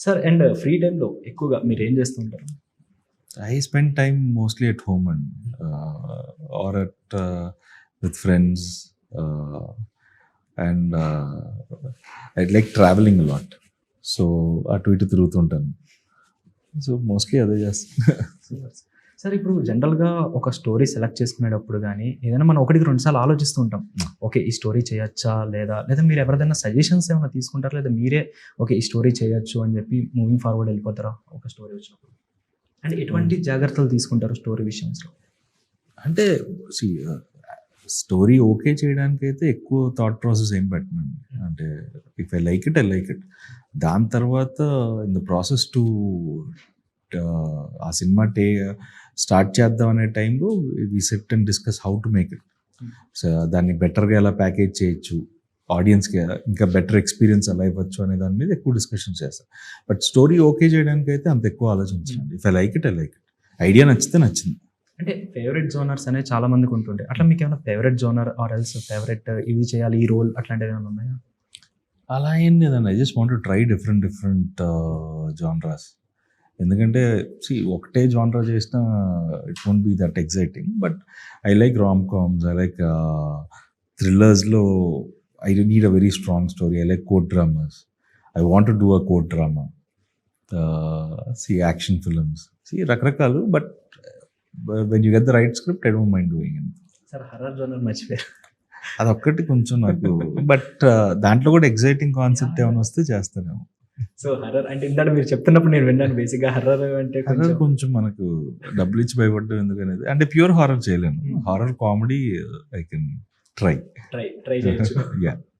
Sir and free టైమ్‌లో ఎక్కువగా మీరేం చేస్తూ ఉంటారు? I spend time mostly at home and or at with friends, and I like traveling a lot. So అటు ఇటు తిరుగుతుంటాను. సో మోస్ట్లీ అదే చేస్తాను. సార్ ఇప్పుడు జనరల్‌గా ఒక స్టోరీ సెలెక్ట్ చేసుకునేటప్పుడు గానీ, ఏదైనా మనం ఒకటికి రెండు సార్లు ఆలోచిస్తూ ఉంటాం. ఓకే. ఈ స్టోరీ చేయొచ్చా? లేదా మీరు ఎవరిదైనా సజెషన్స్ ఏమైనా తీసుకుంటారా? లేదా మీరే ఓకే. ఈ స్టోరీ చేయొచ్చు అని చెప్పి మూవింగ్ ఫార్వర్డ్ వెళ్ళిపోతారా? ఒక స్టోరీ వచ్చినప్పుడు. అంటే ఎటువంటి జాగ్రత్తలు తీసుకుంటారు స్టోరీ విషయంలో? అంటే స్టోరీ ఓకే చేయడానికైతే ఎక్కువ థాట్ ప్రాసెస్ ఏం పెట్టనండి. అంటే ఇఫ్ ఐ లైక్ ఇట్. దాని తర్వాత ఇన్ ద ప్రాసెస్ టు ఆ సినిమా స్టార్ట్ చేద్దాం అనే టైంలో we sit and discuss how to make it. So దాన్ని బెటర్గా ఎలా ప్యాకేజ్ చేయొచ్చు, ఆడియన్స్కి ఇంకా బెటర్ ఎక్స్పీరియన్స్ ఎలా ఇవ్వచ్చు అనే దాని మీద ఎక్కువ డిస్కషన్ చేస్తాను. బట్ స్టోరీ ఓకే చేయడానికి అయితే అంత ఎక్కువ ఆలోచించండి. If I like it idea నచ్చితే నచ్చింది. అంటే ఫేవరెట్ జోనర్స్ అనేవి చాలా మందికి ఉంటుంటాయి. అట్లా మీకు ఏమైనా favourite genre or else favourite ఇది చేయాలి ఈ రోల్ అట్లాంటివి ఏమైనా ఉన్నాయా? అలా ఏం లేదండి. I just want to try different genres. ఎందుకంటే ఒకటే జానరా చేసినా it won't be that exciting. But I like rom coms, I like థ్రిల్లర్స్లో I need a very strong story. I like court dramas. I want to do a court drama. Action films రకరకాలు. But when you get the right script I don't mind doing it. Sir horror genre మర్చిపోయారు. అదొక్కటి కొంచెం నాకు but దాంట్లో కూడా exciting concept ఏమైనా వస్తే చేస్తానేమో. So horror అంటే ఇందాక మీరు చెప్తున్నప్పుడు నేను విన్నాను బేసిక్‌గా హర్రర్ అంటే కొంచెం మనకు డబ్బులు ఇచ్చి భయపడ్డం ఎందుకనేది. అంటే ప్యూర్ హారర్ చేయలేను. Horror comedy I can try try చేయొచ్చు. యా